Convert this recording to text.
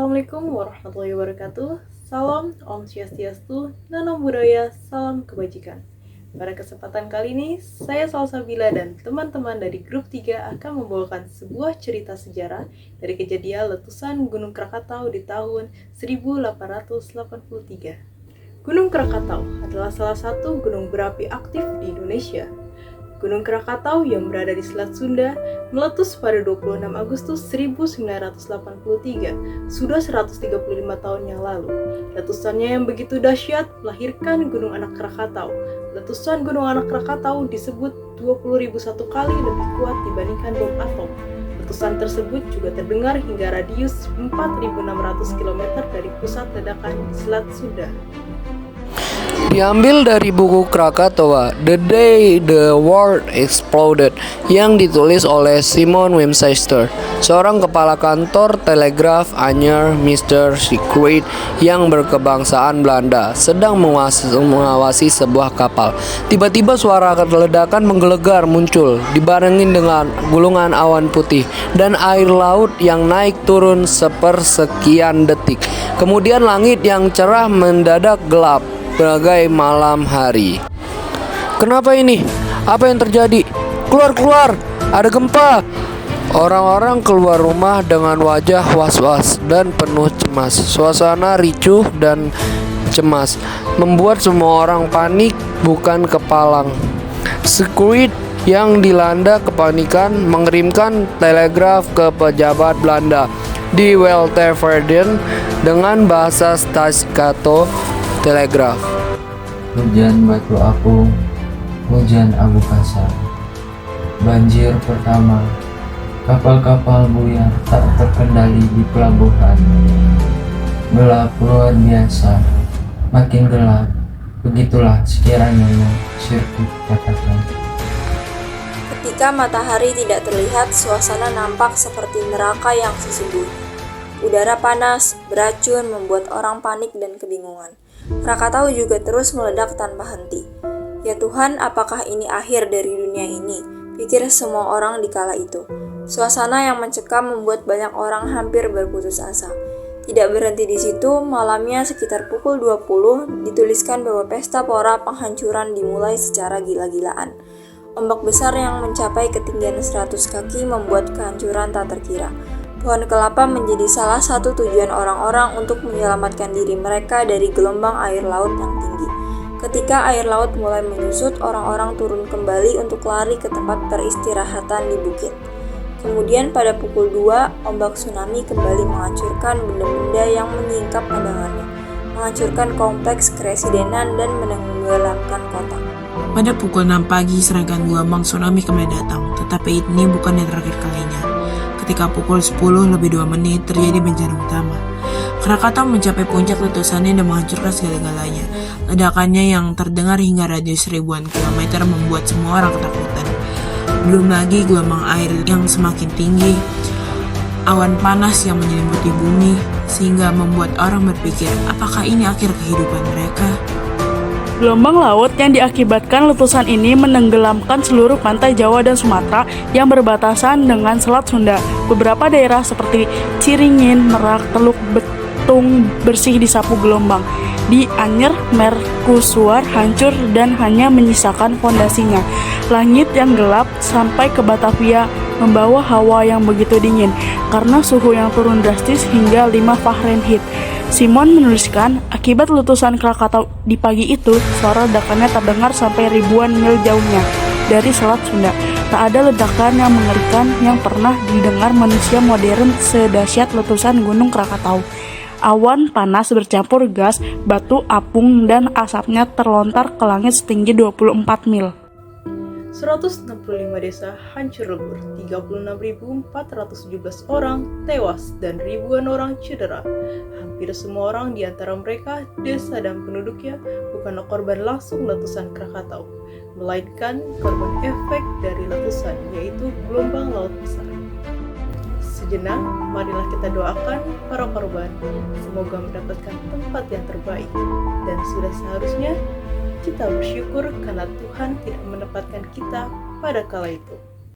Assalamualaikum warahmatullahi wabarakatuh. Salam Om Swastiastu, Namo Buddhaya, salam kebajikan. Pada kesempatan kali ini, saya Salsabila dan teman-teman dari grup 3 akan membawakan sebuah cerita sejarah dari kejadian letusan Gunung Krakatau di tahun 1883. Gunung Krakatau adalah salah satu gunung berapi aktif di Indonesia. Gunung Krakatau yang berada di Selat Sunda meletus pada 26 Agustus 1983, sudah 135 tahun yang lalu. Letusannya yang begitu dahsyat melahirkan Gunung Anak Krakatau. Letusan Gunung Anak Krakatau disebut 20.001 kali lebih kuat dibandingkan bom atom. Letusan tersebut juga terdengar hingga radius 4.600 km dari pusat ledakan di Selat Sunda. Diambil dari buku Krakatoa, The Day the World Exploded, yang ditulis oleh Simon Winchester, seorang kepala kantor telegraf anyer Mr. Secret yang berkebangsaan Belanda, sedang mengawasi sebuah kapal. Tiba-tiba suara ledakan menggelegar muncul, dibarengi dengan gulungan awan putih dan air laut yang naik turun sepersekian detik. Kemudian langit yang cerah mendadak gelap bagai malam hari. Kenapa ini? Apa yang terjadi? Keluar! Ada gempa! Orang-orang keluar rumah dengan wajah was-was dan penuh cemas. Suasana ricuh dan cemas membuat semua orang panik bukan kepalang. Secret yang dilanda kepanikan mengirimkan telegraf ke pejabat Belanda di Weltevreden dengan bahasa staccato telegraf. Hujan batu apung, hujan abu kasar, banjir pertama, kapal-kapal buyar tak terkendali di pelabuhan. Gelap luar biasa, makin gelap, begitulah sekiranya Sirkuit katakan. Ketika matahari tidak terlihat, suasana nampak seperti neraka yang sesungguhnya. Udara panas, beracun, membuat orang panik dan kebingungan. Krakatau juga terus meledak tanpa henti. Ya Tuhan, apakah ini akhir dari dunia ini? Pikir semua orang di kala itu. Suasana yang mencekam membuat banyak orang hampir berputus asa. Tidak berhenti di situ, malamnya sekitar pukul 20 dituliskan bahwa pesta pora penghancuran dimulai secara gila-gilaan. Ombak besar yang mencapai ketinggian 100 kaki membuat kehancuran tak terkira. Pohon kelapa menjadi salah satu tujuan orang-orang untuk menyelamatkan diri mereka dari gelombang air laut yang tinggi. Ketika air laut mulai menyusut, orang-orang turun kembali untuk lari ke tempat peristirahatan di bukit. Kemudian pada pukul 2, ombak tsunami kembali menghancurkan benda-benda yang menyingkap pandangannya, menghancurkan kompleks keresidenan dan menenggelamkan kota. Pada pukul 6 pagi, serangkaian gelombang tsunami kembali datang, tetapi ini bukan yang terakhir kalinya. Ketika pukul 10 lebih 2 menit terjadi bencana utama. Krakatau mencapai puncak letusannya dan menghancurkan segala-galanya. Ledakannya yang terdengar hingga radius ribuan kilometer membuat semua orang ketakutan. Belum lagi gelombang air yang semakin tinggi, awan panas yang menyelimuti bumi, sehingga membuat orang berpikir, apakah ini akhir kehidupan mereka? Gelombang laut yang diakibatkan letusan ini menenggelamkan seluruh pantai Jawa dan Sumatera yang berbatasan dengan Selat Sunda. Beberapa daerah seperti Ciringin, Merak, Teluk Betung bersih disapu gelombang. Di Anyer, mercusuar hancur dan hanya menyisakan fondasinya. Langit yang gelap sampai ke Batavia membawa hawa yang begitu dingin karena suhu yang turun drastis hingga 5 Fahrenheit. Simon menuliskan, akibat letusan Krakatau di pagi itu, suara ledakannya terdengar sampai ribuan mil jauhnya dari Selat Sunda. Tak ada ledakan yang mengerikan yang pernah didengar manusia modern sedahsyat letusan Gunung Krakatau. Awan panas bercampur gas, batu apung, dan asapnya terlontar ke langit setinggi 24 mil. 165 desa hancur lebur, 36.417 orang tewas dan ribuan orang cedera. Hampir semua orang di antara mereka, desa dan penduduknya, bukanlah korban langsung letusan Krakatau, melainkan korban efek dari letusan, yaitu gelombang laut besar. Sejenak, marilah kita doakan para korban, semoga mendapatkan tempat yang terbaik, dan sudah seharusnya kita bersyukur karena Tuhan tidak menempatkan kita pada kala itu.